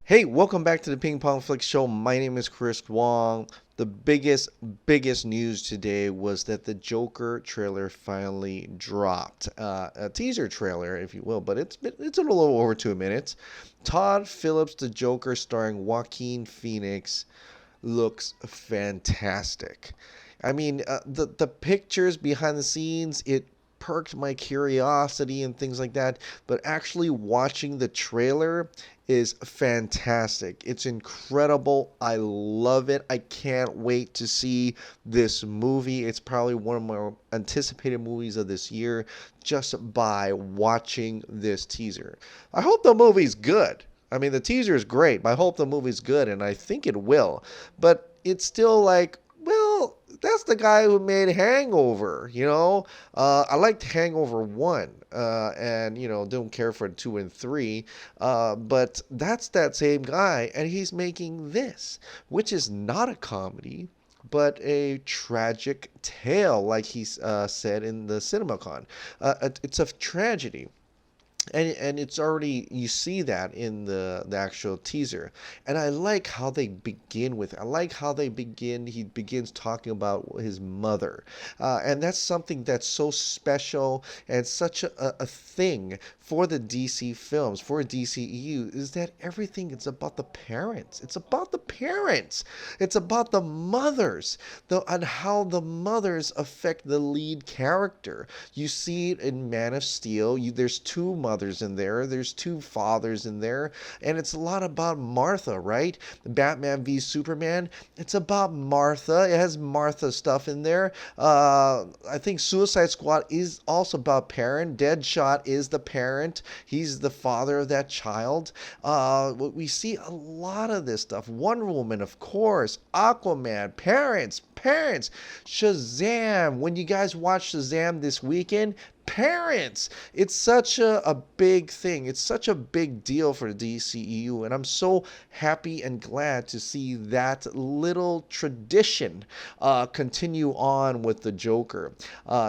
Hey, welcome back to the Ping Pong Flick Show. My name is Chris Wong. The biggest news today was that the Joker trailer finally dropped. A teaser trailer, if you will, but it's a little over 2 minutes. Todd Phillips, the Joker, starring Joaquin Phoenix, looks fantastic. I mean, the pictures behind the scenes, it perked my curiosity and things like that. But actually watching the trailer is fantastic. It's incredible. I love it. I can't wait to see this movie. It's probably one of my anticipated movies of this year just by watching this teaser. I hope the movie's good. I mean, the teaser is great. I hope the movie's good, and I think it will. But it's still like, well, that's the guy who made Hangover, you know? I liked Hangover 1, and, don't care for 2 and 3. But that's that same guy, and he's making this, which is not a comedy, but a tragic tale, like he said in the CinemaCon. It's a tragedy, and it's already, you see that in the actual teaser. And I like how they begin with, I like how they begin, he begins talking about his mother, and that's something that's so special and such a thing for the DC films, for DCEU, is that everything is about the parents. It's about the parents. It's about the mothers, and how the mothers affect the lead character. You see it in Man of Steel. There's two mothers in there. There's two fathers in there, and it's a lot about Martha, right? Batman v Superman. It's about Martha. It has Martha stuff in there. I think Suicide Squad is also about parent. Deadshot is the parent. He's the father of that child. We see a lot of this stuff. Wonder Woman, of course. Aquaman. Parents. Shazam. When you guys watch Shazam this weekend, parents. It's such a big thing. It's such a big deal for the DCEU, and I'm so happy and glad to see that little tradition continue on with the Joker,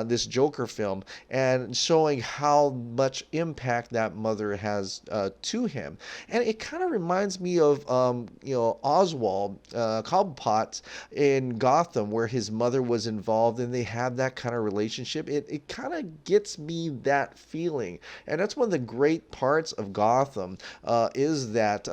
this Joker film, and showing how much impact that mother has to him. And it kind of reminds me of Oswald Cobblepot in Gotham, where his mother was involved, and they have that kind of relationship. It kind of gets me that feeling, and that's one of the great parts of Gotham, is that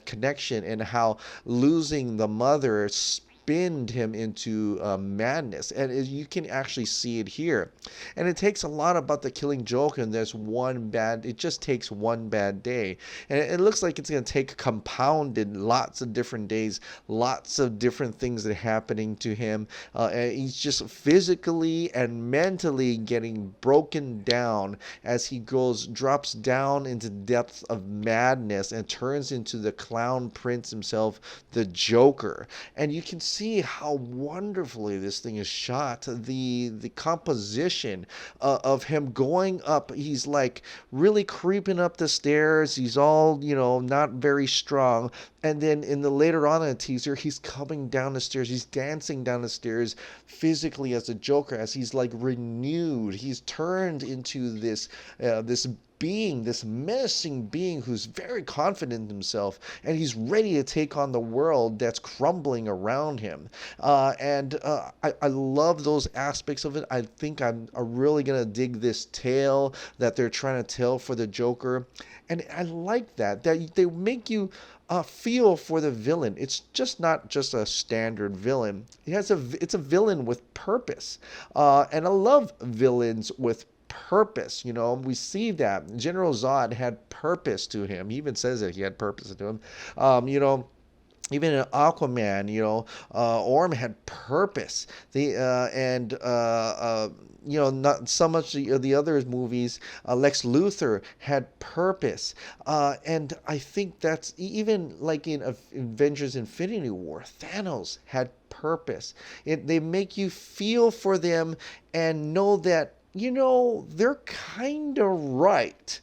connection, and how losing the mother spinned him into madness, and you can actually see it here. And it takes a lot about the Killing Joke, and it just takes one bad day, and it looks like it's going to take compounded lots of different days, lots of different things that are happening to him, and he's just physically and mentally getting broken down as he drops down into depths of madness and turns into the clown prince himself, the Joker. And you can see how wonderfully this thing is shot. The composition of him going up, he's like really creeping up the stairs. He's all, not very strong. And then in the later on in the teaser, he's coming down the stairs. He's dancing down the stairs physically as a Joker, as he's like renewed. He's turned into this being, this menacing being who's very confident in himself, and he's ready to take on the world that's crumbling around him. I love those aspects of it. I think I'm really gonna dig this tale that they're trying to tell for the Joker, and I like that they make you feel for the villain. It's just not just a standard villain. It's a villain with purpose, and I love villains with purpose. We see that General Zod had purpose to him. He even says that he had purpose to him. Even in Aquaman, Orm had purpose. Not so much the other movies. Lex Luthor had purpose, and I think that's even like in Avengers: Infinity War. Thanos had purpose. They make you feel for them and know that they're kind of right.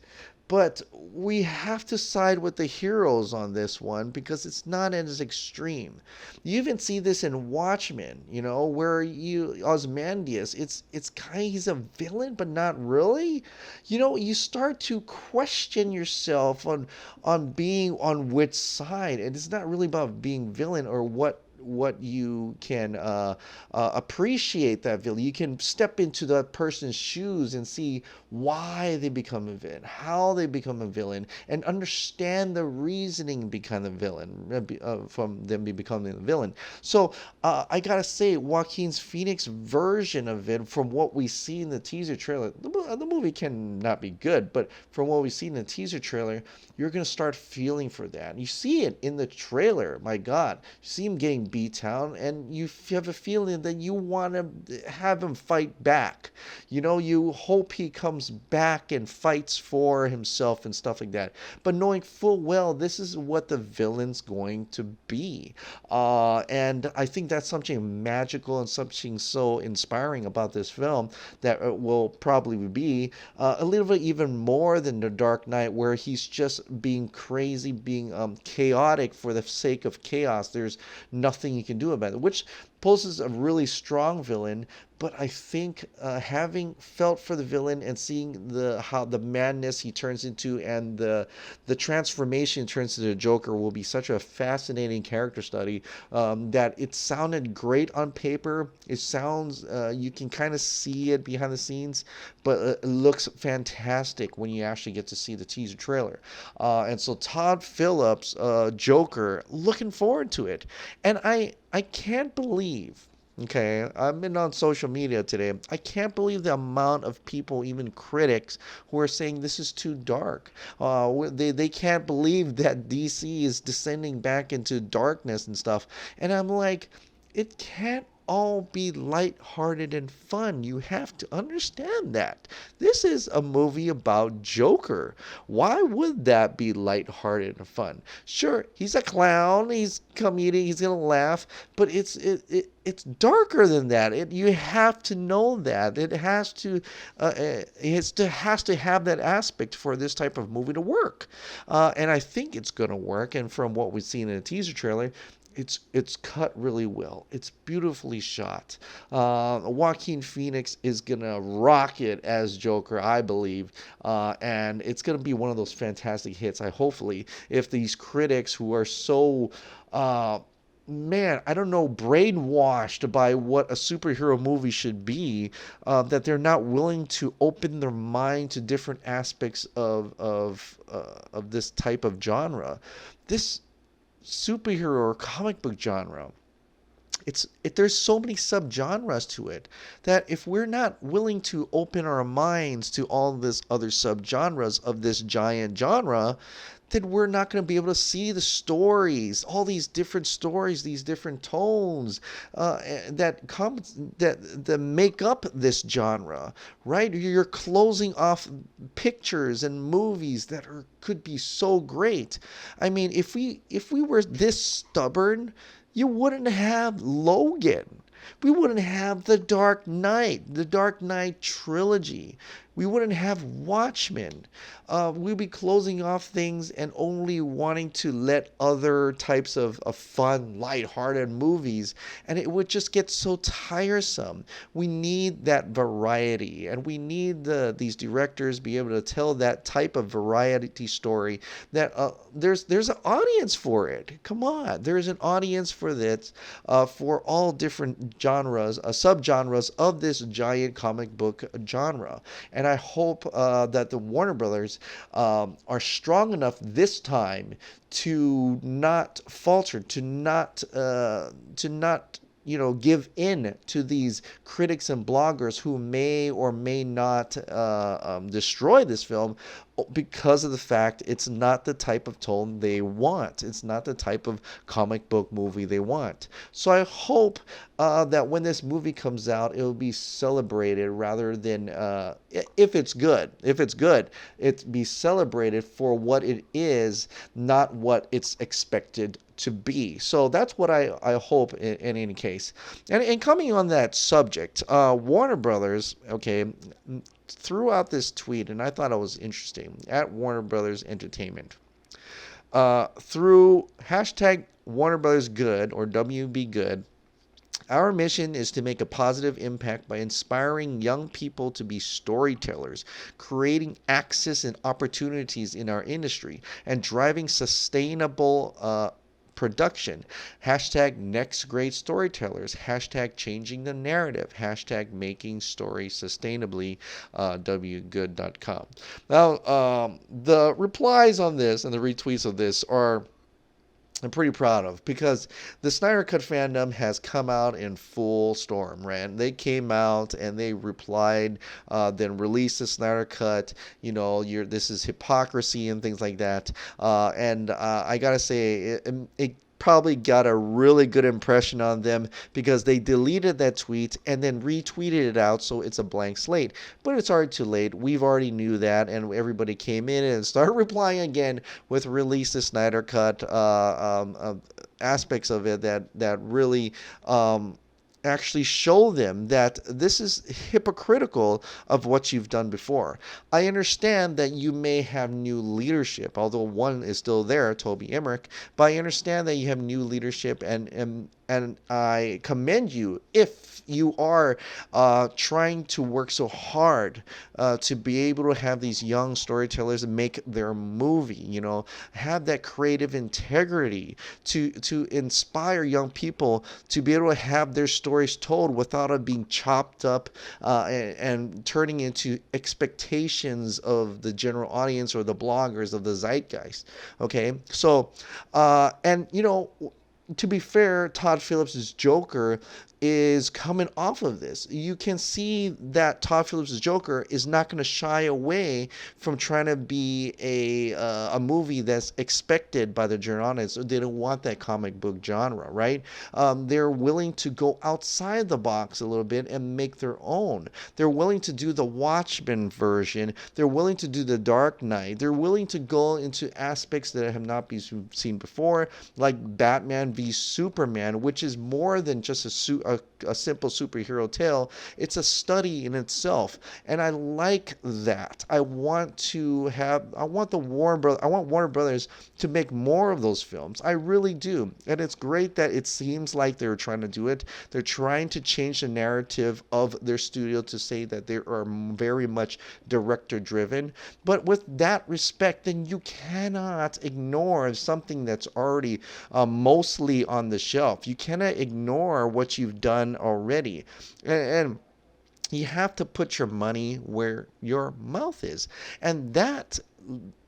but we have to side with the heroes on this one because it's not as extreme. You even see this in Watchmen, where Ozymandias, it's kind of, he's a villain, but not really. You start to question yourself on being on which side, and it's not really about being villain or what you can appreciate that villain. You can step into that person's shoes and see why they become a villain, how they become a villain, and understand the reasoning behind the villain from them becoming a villain. So I gotta say, Joaquin's Phoenix version of it, from what we see in the teaser trailer, the movie can not be good, but from what we see in the teaser trailer, you're gonna start feeling for that. You see it in the trailer. My God, you see him getting beat down, and you have a feeling that you want to have him fight back. You hope he comes back and fights for himself and stuff like that. But knowing full well this is what the villain's going to be. And I think that's something magical and something so inspiring about this film that it will probably be a little bit even more than The Dark Knight, where he's just being crazy, being chaotic for the sake of chaos. There's nothing you can do about it, which poses a really strong villain. But I think having felt for the villain and seeing how the madness he turns into and the transformation he turns into the Joker will be such a fascinating character study, that it sounded great on paper. It sounds, you can kind of see it behind the scenes, but it looks fantastic when you actually get to see the teaser trailer. And so Todd Phillips, Joker, looking forward to it. And I can't believe, okay, I've been on social media today. I can't believe the amount of people, even critics, who are saying this is too dark. They can't believe that DC is descending back into darkness and stuff. And I'm like, it can't all be lighthearted and fun. You have to understand that. This is a movie about Joker. Why would that be lighthearted and fun? Sure, he's a clown, he's comedic, he's gonna laugh, but it's darker than that. You have to know that. It has to has to have that aspect for this type of movie to work. And I think it's gonna work. And from what we've seen in the teaser trailer, it's cut really well. It's beautifully shot. Joaquin Phoenix is gonna rock it as Joker, I believe, and it's gonna be one of those fantastic hits. Hopefully, if these critics who are so man, I don't know, brainwashed by what a superhero movie should be, that they're not willing to open their mind to different aspects of this type of genre. This superhero or comic book genre, there's so many subgenres to it that if we're not willing to open our minds to all this other subgenres of this giant genre, then we're not going to be able to see the stories, all these different stories, these different tones that make up this genre, right? You're closing off pictures and movies that could be so great. I mean, if we were this stubborn, you wouldn't have Logan. We wouldn't have the Dark Knight trilogy. We wouldn't have Watchmen. We'd be closing off things and only wanting to let other types of fun, lighthearted movies, and it would just get so tiresome. We need that variety, and we need these directors be able to tell that type of variety story. That there's an audience for it. Come on, there's an audience for this, for all different genres, subgenres of this giant comic book genre. And I hope that the Warner Brothers are strong enough this time to not falter, to not give in to these critics and bloggers who may or may not destroy this film because of the fact it's not the type of tone they want. It's not the type of comic book movie they want. So I hope that when this movie comes out, it will be celebrated rather than, if it's good, it be celebrated for what it is, not what it's expected to be. So that's what I hope in any case. And coming on that subject, Warner Brothers, okay, threw out this tweet, and I thought it was interesting, at Warner Brothers Entertainment. Through hashtag Warner Brothers Good, or WB Good, our mission is to make a positive impact by inspiring young people to be storytellers, creating access and opportunities in our industry, and driving sustainable production. Hashtag next great storytellers. Hashtag changing the narrative. Hashtag making stories sustainably. Wgood.com. Now, the replies on this and the retweets of this are I'm pretty proud of, because the Snyder Cut fandom has come out in full storm, right? And they came out and they replied, then released the Snyder Cut. This is hypocrisy and things like that. And I gotta say, it probably got a really good impression on them, because they deleted that tweet and then retweeted it out, so it's a blank slate. But it's already too late. We've already knew that, and everybody came in and started replying again with release the Snyder Cut aspects of it that really actually show them that this is hypocritical of what you've done before. I understand that you may have new leadership, although one is still there, Toby Emmerich, but I understand that you have new leadership, and I commend you if you are trying to work so hard to be able to have these young storytellers make their movie, have that creative integrity to inspire young people to be able to have their stories told without it being chopped up and turning into expectations of the general audience or the bloggers of the zeitgeist. Okay, so to be fair, Todd Phillips' Joker is coming off of this. You can see that Todd Phillips' Joker is not going to shy away from trying to be a movie that's expected by the general audience. They don't want that comic book genre, right? They're willing to go outside the box a little bit and make their own. They're willing to do the Watchmen version. They're willing to do the Dark Knight. They're willing to go into aspects that have not been seen before, like Batman v Superman, which is more than just a simple superhero tale. It's a study in itself, and I like that. I want Warner Brothers to make more of those films. I really do, and it's great that it seems like they're trying to do it. They're trying to change the narrative of their studio to say that they are very much director driven. But with that respect, then you cannot ignore something that's already mostly on the shelf. You cannot ignore what you've done already, and you have to put your money where your mouth is. And that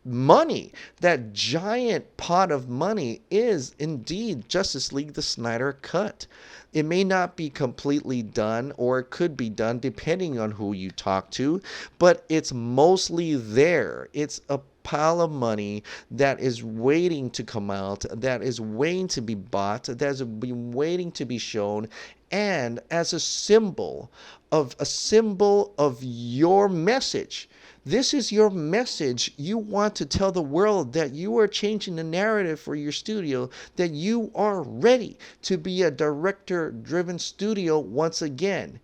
money, that giant pot of money, is indeed Justice League the Snyder Cut. It may not be completely done, or it could be done depending on who you talk to, but it's mostly there. It's a pile of money that is waiting to come out, that is waiting to be bought, that has been waiting to be shown, and as a symbol of your message. This is your message. You want to tell the world that you are changing the narrative for your studio, that you are ready to be a director-driven studio once again.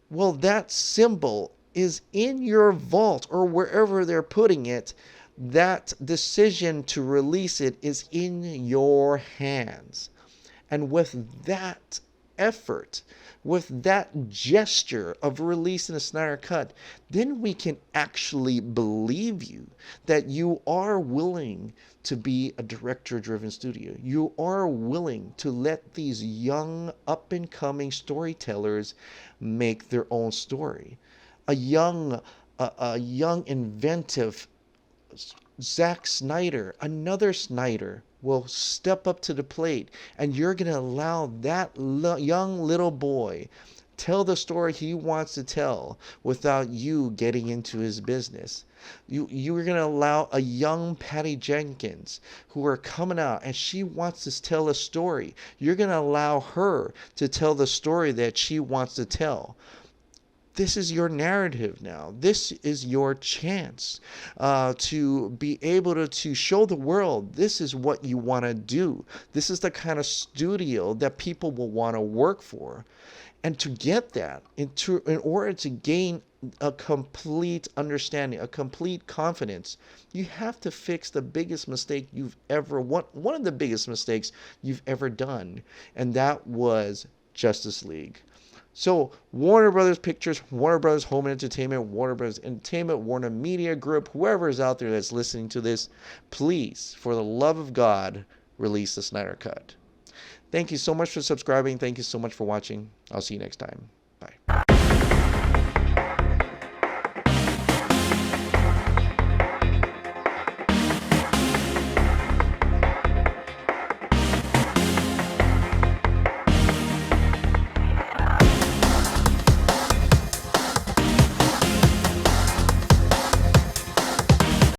Well, that symbol is in your vault, or wherever they're putting it. That decision to release it is in your hands. And with that effort, with that gesture of releasing a Snyder Cut, then we can actually believe you that you are willing to be a director-driven studio. You are willing to let these young, up-and-coming storytellers make their own story. A young, inventive Zack Snyder, another Snyder, will step up to the plate, and you're going to allow that young little boy tell the story he wants to tell without you getting into his business. You're going to allow a young Patty Jenkins, who are coming out and she wants to tell a story. You're going to allow her to tell the story that she wants to tell. This is your narrative now. This is your chance to be able to show the world this is what you want to do. This is the kind of studio that people will want to work for. And to get that, in order to gain a complete understanding, a complete confidence. You have to fix the biggest mistake you've ever one of the biggest mistakes you've ever done, and that was Justice League. So Warner Brothers Pictures, Warner Brothers Home Entertainment, Warner Brothers Entertainment, Warner Media Group, whoever is out there that's listening to this, please, for the love of God, release the Snyder Cut. Thank you so much for subscribing. Thank you so much for watching. I'll see you next time. Bye.